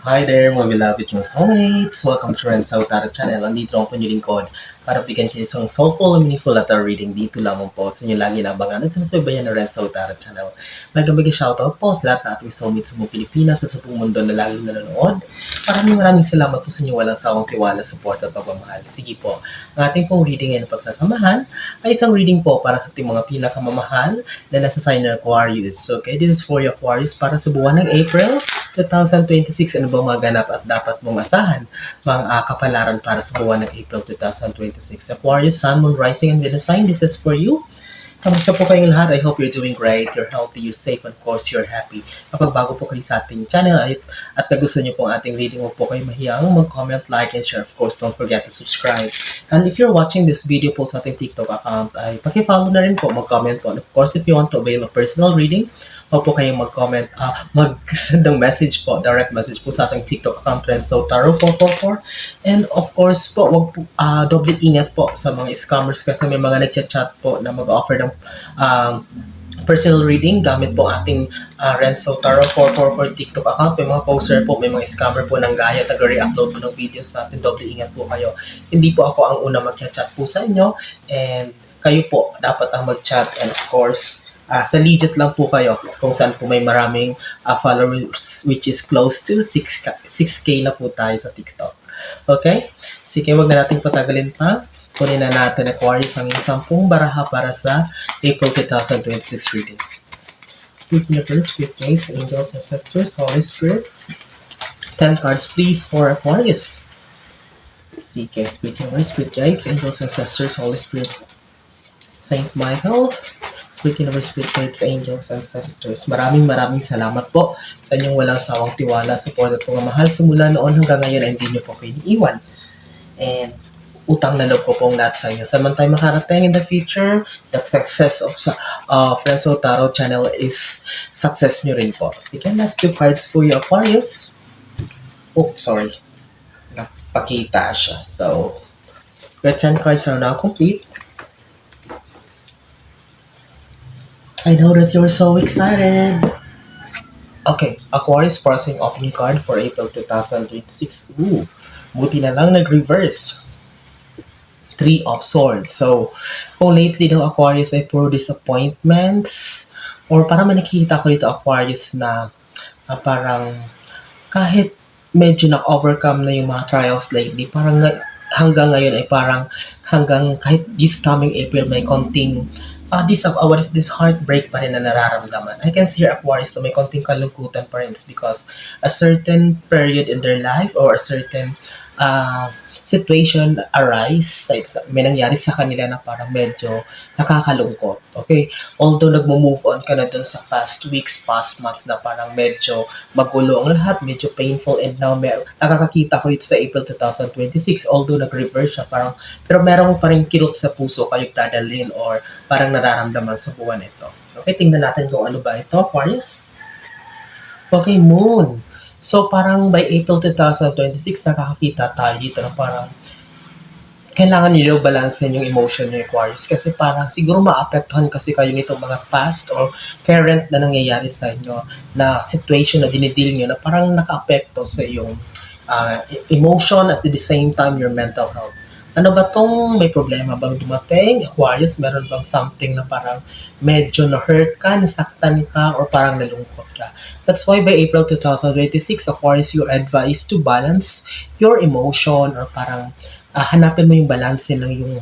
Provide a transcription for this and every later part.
Hi there, mga beloved yung soulmates! Welcome to Renzo Tara Channel. Andito lang po yung lingkod para bigyan kayo isang soulful and meaningful letter reading dito lamang po sa inyo lagi naabangan at sinusubayan ng Renzo Tara Channel. Magandang shoutout po sa lahat ng ating soulmates sa buong Pilipinas sa buong mundo na laging nanonood. Maraming salamat po sa inyo walang sawang tiwala, support at pagmamahal. Sige po, ang ating pong reading ngayon na pagsasamahan ay isang reading po para sa ating mga pinakamamahal na nasa sign ng Aquarius. Okay, this is for you Aquarius para sa buwan ng April 2026. Ano bang maganap at dapat mong asahan mga kapalaran para sa buwan ng April 2026? Aquarius, Sun, Moon, Rising, and Venus sign, this is for you. Kamusta po kayong lahat? I hope you're doing great, you're healthy, you're safe, and of course, you're happy. Kapag bago po kayo sa ating channel at nagustuhan niyo po ang ating reading, huwag po kayo mahiyang mag-comment, like, and share. Of course, don't forget to subscribe. And if you're watching this video po sa ating TikTok account, ay paki-follow na rin po, mag-comment po. And of course, if you want to avail a personal reading, huwag po kayong mag-comment, mag-send ng message po, direct message po sa ating TikTok account, Renzo Taro 444. And of course po, wag po, doble ingat po sa mga scammers kasi may mga nagchat-chat po na mag-offer ng personal reading gamit po ating Renzo Taro 444 TikTok account. May mga poster po, may mga scammer po ng gaya, taga-re-upload po ng videos natin. Doble ingat po kayo. Hindi po ako ang una mag-chat po sa inyo and kayo po dapat ang mag-chat and of course, sa legit lang po kayo kung saan po may maraming followers which is close to 6K na po tayo sa TikTok. Okay? Sige, wag na natin patagalin pa. Kunin na natin Aquarius ang 10 baraha para sa April 2026 reading. Spirit Universe, Spirit Guides, Angels, Ancestors, Holy Spirit. 10 cards please for Aquarius. Sige, Spirit Universe, Spirit Guides, Angels, Ancestors, Holy Spirit, Saint Michael, Spirit Universe, Spirit Guides, Angels, Ancestors. Maraming salamat po sa inyong walang sawang tiwala, support at pagmamahal. Simula noon hanggang ngayon ay hindi niyo po kayo iniiwan. And utang na loob ko pong lahat sa inyo. Saan man tayo makarating in the future, the success of Renzo Taro channel is success nyo rin po. Sige, last 2 cards po yung Aquarius. Oh, sorry. Napakita siya. So, your 10 cards are now complete. I know that you're so excited. Okay, Aquarius parsing opening card for April 2026. Ooh, buti na lang nag-reverse. 3 of Swords. So, kung lately daw Aquarius ay puro disappointments, or parang nakikita ko dito Aquarius na parang kahit medyo na-overcome na yung mga trials lately, parang hanggang ngayon ay parang hanggang kahit this coming April may konting what is this heartbreak pa rin na nararamdaman. I can see here Aquarius na may konting kalungkutan pa rin because a certain period in their life or a certain situation arise, may nangyari sa kanila na parang medyo nakakalungkot. Okay? Although nagmo-move on ka na dun sa past weeks, past months na parang medyo magulo ang lahat, medyo painful, and now nakakakita ko dito sa April 2026, although nag-reverse siya, parang, pero meron pa rin kirot sa puso kayong dadalhin or parang nararamdaman sa buwan ito. Okay, tingnan natin kung ano ba ito, Aquarius. Okay, Moon. So, parang by April 2026, nakakakita tayo dito na parang kailangan nyo balansin yung emotion nyo, Aquarius. Kasi parang siguro maapektuhan kasi kayo nitong mga past or current na nangyayari sa inyo na situation na dinidil nyo na parang naka-apekto sa yung emotion at at the same time your mental health. Ano ba tong may problema bang dumating? Aquarius, meron bang something na parang medyo na-hurt ka, nasaktan ka, or parang nalungkot ka? That's why by April 2026, Aquarius, you're advised to balance your emotion or parang hanapin mo yung balance ng yung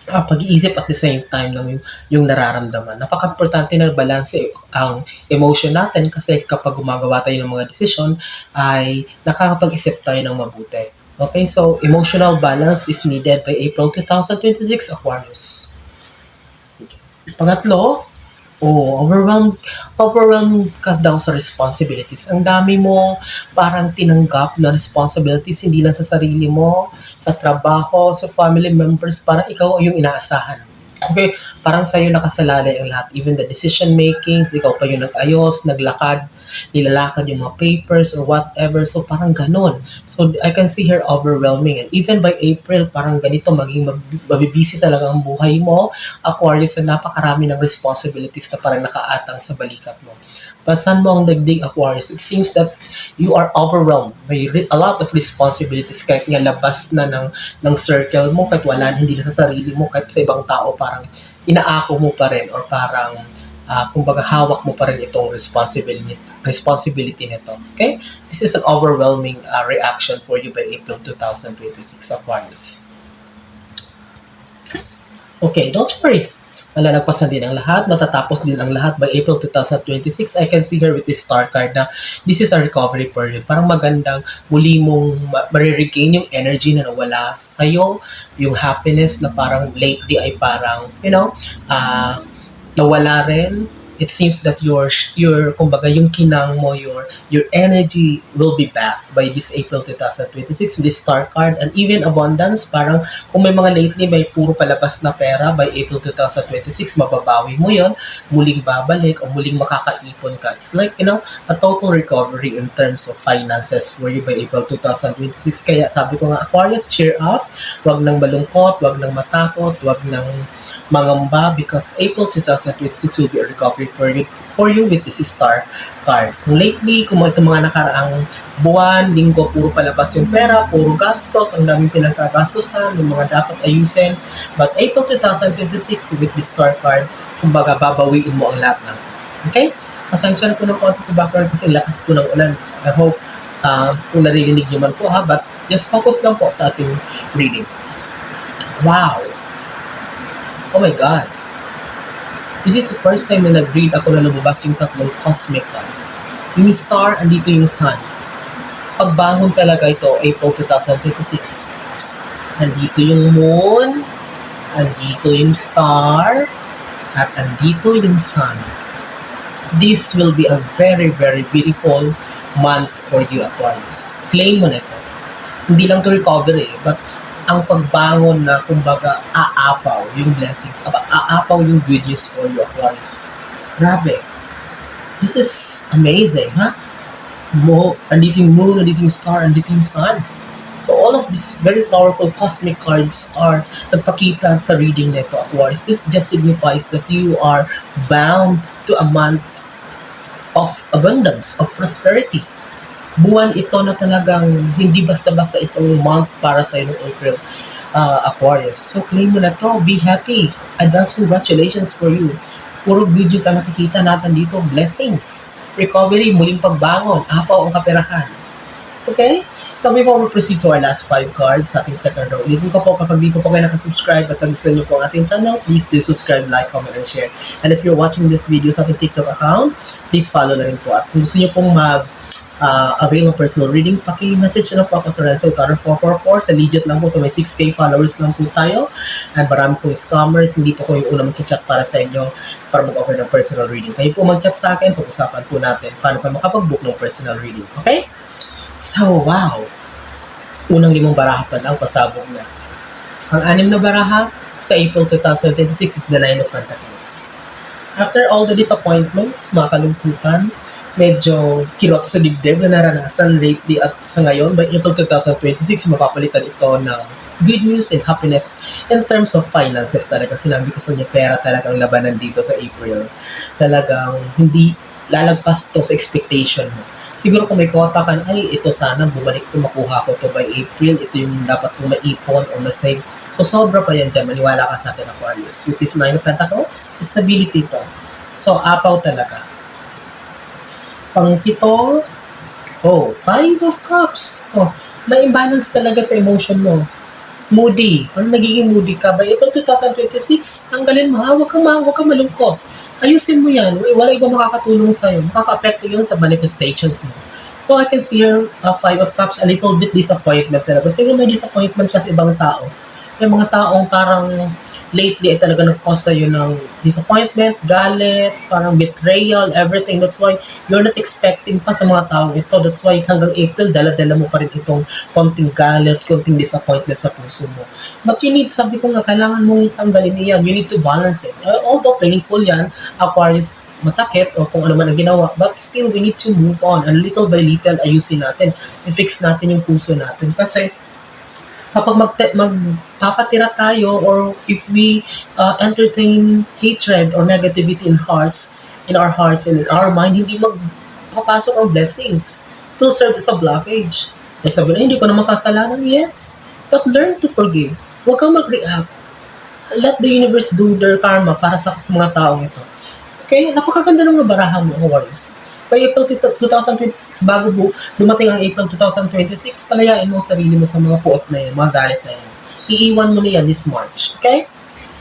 pag-iisip at the same time ng yung nararamdaman. Napaka-importante na balance ang emotion natin kasi kapag gumagawa tayo ng mga desisyon ay nakakapag-isip tayo ng mabuti. Okay, so emotional balance is needed by April 2026, Aquarius. Sige. Pangatlo, overwhelmed ka daw sa responsibilities. Ang dami mo parang tinanggap na responsibilities, hindi lang sa sarili mo, sa trabaho, sa family members, parang ikaw yung inaasahan. Okay, parang sa'yo nakasalalay ang lahat. Even the decision makings, ikaw pa yung nag-ayos, naglakad, nilalakad yung mga papers or whatever. So parang ganun. So I can see here overwhelming. And even by April, parang ganito, maging mabibisi talaga ang buhay mo. Aquarius, na napakarami ng responsibilities na parang nakaatang sa balikat mo. Pasan mo ang dagdig, Aquarius. It seems that you are overwhelmed by a lot of responsibilities kahit nga labas na ng circle mo, kahit wala, hindi na sa sarili mo, kahit sa ibang tao, parang inaako mo pa rin or parang kumbaga hawak mo pa rin itong responsibility nito. Okay? This is an overwhelming reaction for you by April 2026, Aquarius. Okay, don't worry. Malalagpasan din ang lahat, matatapos din ang lahat by April 2026. I can see here with this star card na this is a recovery for you. Parang magandang muli mong mariregain yung energy na nawala sa'yo, yung happiness na parang lately ay parang, nawala rin. It seems that your kumbaga yung kinang mo, your energy will be back by this April 2026 with this star card, and even abundance. Parang kung may mga lately may puro palabas na pera, by April 2026 mababawi mo yon, muling babalik o muling makakaipon ka. It's like, a total recovery in terms of finances for you by April 2026. Kaya sabi ko nga, Aquarius, cheer up. Wag nang malungkot, wag nang matakot, wag nang mangamba, because April 2026 will be a recovery for you with this star card. Kung lately, kung itong mga nakaraang buwan, linggo, puro palabas yung pera, puro gastos, ang daming pinagkagastosan, yung mga dapat ayusin. But April 2026 with this star card, kumbaga babawiin mo ang lahat ng. Okay? Pasensya na po ng konti sa background kasi lakas po ng ulan. I hope kung naririnig nyo man po but just focus lang po sa ating reading. Wow! Oh my God. This is the first time na nag-read ako na lumabas yung tatlong cosmic card. Yung star, andito yung sun. Pagbangon talaga ito, April 2026. Andito yung moon, andito yung star, at andito yung sun. This will be a very, very beautiful month for you, Aquarius. Claim mo na ito. Hindi lang to recovery, but ang pagbangon na kumbaga aapaw yung blessings, aapaw yung good news for you, Aquarius. Grabe. This is amazing, ha? Andito yung moon, andito yung star, andito yung sun. So all of these very powerful cosmic cards are nagpakita sa reading nito, Aquarius. This just signifies that you are bound to a month of abundance, of prosperity. Buwan ito na talagang hindi basta-basta itong month para sa ng April, Aquarius. So claim mo na to, be happy. Advance congratulations for you. Puro good news ang nakikita natin dito, blessings, recovery, muling pagbangon, apaw ang kaperahan. Okay? So before we proceed to our last 5 cards sa ating second row, ulitin ko po, kapag di po kayo nakasubscribe at nagustuhan nyo po ang ating channel, please do subscribe, like, comment, and share. And if you're watching this video sa ating TikTok account, please follow na rin po. At kung gusto nyo pong avail ng personal reading, paki-message na po ako sa Renzo Taro 444. Sa legit lang po, so may 6K followers lang po tayo. And marami pong scammers, hindi po ko yung una mag-chat para sa inyo para mag-offer ng personal reading. Kayo po mag-chat sa akin, pag-usapan po natin paano kayo makapag-book ng personal reading. Okay? So, wow! Unang 5 baraha pa lang, pasabog na. Ang 6 na baraha sa April 2026 is the 9 of Pentacles. After all the disappointments, mga kalungkutan, medyo kirot sa dibdib na naranasan lately at sa ngayon, by April 2026, mapapalitan ito ng good news and happiness in terms of finances. Talaga sinabi ko sa inyo, pera talagang labanan dito sa April. Talagang hindi lalagpas to sa expectation mo. Siguro kung may kota ka, ay ito sana, bumalik to, makuha ko to by April, ito yung dapat kong maipon o masave. So sobra pa yan dyan, maniwala ka sa akin, Aquarius. With this 9 of Pentacles, stability to. So apaw talaga. Pang-pito, 5 of Cups. May imbalance talaga sa emotion mo. Moody. Nagiging moody ka? By April 2026, tanggalin mo ha. Huwag kang malungkot. Ayusin mo yan. Wala ibang makakatulong sa'yo. Makaka-apekto yun sa manifestations mo. So I can see here, 5 of Cups, a little bit disappointment talaga. Siguro may disappointment ka sa ibang tao. May mga taong parang lately ay talaga nag-cause sa'yo ng disappointment, galit, parang betrayal, everything. That's why you're not expecting pa sa mga taong ito. That's why hanggang April, dala-dala mo pa rin itong konting galit, konting disappointment sa puso mo. But you need, sabi ko nga, kailangan mong tanggalin yan. You need to balance it. Although painful yan, Aquarius, masakit o kung ano man ang ginawa, but still we need to move on. And little by little, ayusin natin. I-fix natin yung puso natin. Kasi kapag magpapatira tayo or if we entertain hatred or negativity in hearts, in our hearts and in our mind, hindi magpapasok ang blessings. It will serve as a blockage. Eh sabi na, hindi ko naman kasalanan. Yes, but learn to forgive. Huwag kang mag-react. Let the universe do their karma para sa mga taong ito. Okay? Napakaganda ng mga barahan mo, Warriors. By April 2026, bago dumating ang April 2026, palayain mo ang sarili mo sa mga puot na yan, mga galit na yan. Iiwan mo na yan this March. Okay?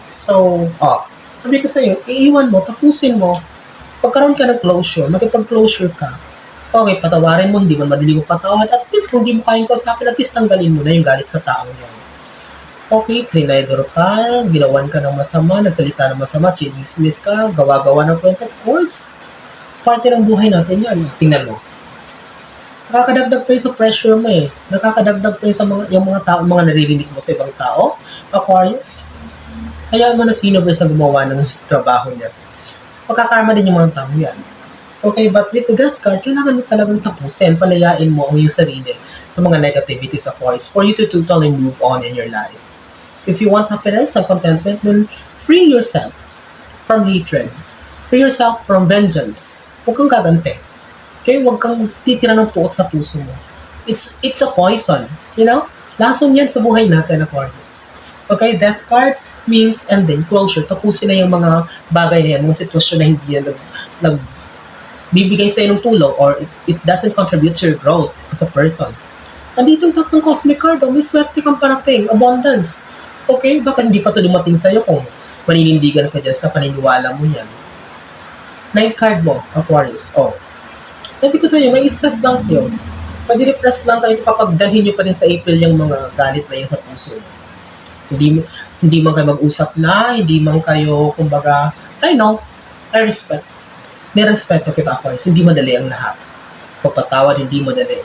So, sabi ko sa'yo, iiwan mo, tapusin mo, pagkaroon ka ng closure, makipag-closure ka, okay, patawarin mo, hindi man madali mo patawad, at least kung di mo kayang kausapin, at least tanggalin mo na yung galit sa taong yan. Okay, trinidor ka, ginawan ka ng masama, nagsalita ng masama, chinismis ka, gawa-gawa ng kwento, of course, parte ng buhay natin yan. Tingnan mo. Nakakadagdag pa yun sa pressure mo eh. Nakakadagdag pa yun sa yung mga tao, mga naririnig mo sa ibang tao. Aquarius, hayaan mo na si universe na gumawa ng trabaho niya. Magkakarma din yung mga tao yan. Okay, but with the death card, kailangan mo talagang tapusin, palayain mo ang iyong sarili sa mga negativities, Aquarius, for you to totally move on in your life. If you want happiness and contentment, then free yourself from hatred. Free yourself from vengeance. Huwag kang gaganti. Okay? Huwag kang titira ng puot sa puso mo. It's a poison. You know? Lason yan sa buhay natin, Aquarius. Okay? Death card means ending, closure. Tapusin na yung mga bagay na yan, mga sitwasyon na hindi yan nagbibigay sa'yo ng tulong or it doesn't contribute to your growth as a person. Nandito yung tatlong cosmic card. May swerte kang parating. Abundance. Okay? Baka hindi pa ito dumating sa'yo kung maninindigan ka dyan sa paniniwala mo yan. 9 card mo, Aquarius. Sabi ko sa inyo, may stress lang kayo. Pag-depress lang kayo kapag dalhin nyo pa rin sa April yung mga galit na yan sa puso. Hindi man kayo mag-usap na, hindi man kayo, kumbaga, I know, I respect. Nirespeto kita, Aquarius. Hindi madali ang lahat. Papatawad, hindi madali.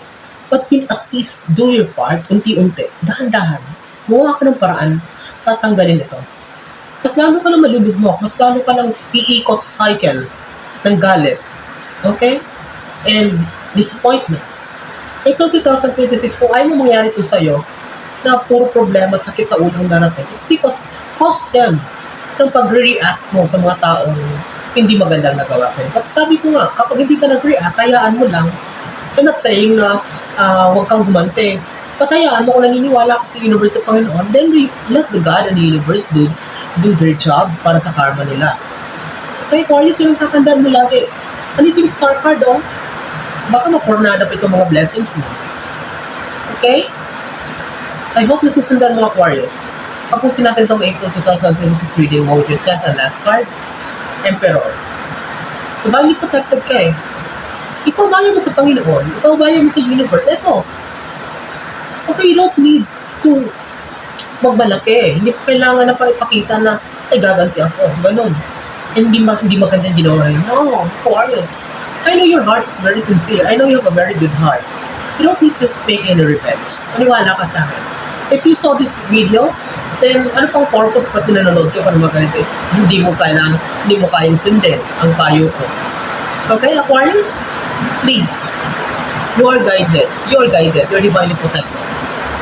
But at least do your part, unti-unti, dahan-dahan. Gawa ka ng paraan, tatanggalin ito. Mas lalo ka lang malulog mo, mas lalo ka lang iikot sa cycle ng galit. Okay? And disappointments. April 2026, kung ayaw mo mangyari ito sa'yo, na puro problema at sakit sa ulang darating, it's because cause yan ng pag-react mo sa mga taong hindi magandang nagawa sa'yo. But sabi ko nga, kapag hindi ka nag-react, hayaan mo lang. I'm not saying na huwag kang gumanti. Patayaan mo kung naniniwala ka sa universe sa Panginoon, then let the God and the universe do their job para sa karma nila. Okay, Aquarius, yung tatandaan mo lagi. Andito yung star card, baka mapornada pa itong mga blessings mo. Okay? I hope nasusundan mo, Aquarius. Tapusin natin itong April 2026 reading mo with your 10th and last card, Emperor. Divinely protected ka eh. Ipabaya mo sa Panginoon, ipabaya mo sa universe. Ito. Okay, you don't need to magmalaki. Hindi pa kailangan na ipakita na, ay, gaganti ako. Ganon. Hindi maganda yung ginawa. No, Aquarius. I know your heart is very sincere. I know you have a very good heart. You don't need to make any revenge. Maniwala ka sa akin. If you saw this video, then ano pang purpose ba't pinanonood ka para magalit if hindi mo kayang sundin ang payo ko. Okay, Aquarius? Please. You are guided. You're divinely protected.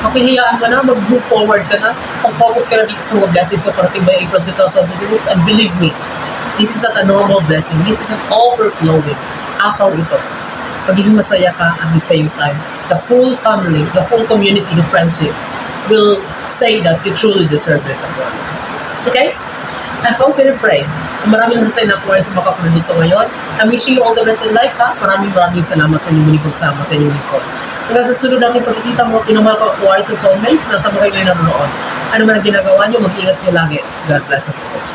Okay, hayaan ka na, mag-move forward ka na, mag-focus ka na dito sa mga blessings na parating by April 2026, and believe me, this is not a normal blessing. This is an overflowing. Akaw ito. Pagiging masaya ka at the same time, the whole family, the whole community, the friendship will say that you truly deserve this Aquarius. Okay? I hope and pray. Maraming nasasay na Aquarius sa makapunod dito ngayon. I'm wishing you all the best in life, ha? Maraming salamat sa inyong muling pagsama sa inyong lingkod. Hanggang sa sunod natin pagkikita mo, mga ka-Aquarius sa soulmates, nasa mga kayo nanonood. Ano man ang ginagawa nyo, mag-iingat nyo lagi. God bless us all.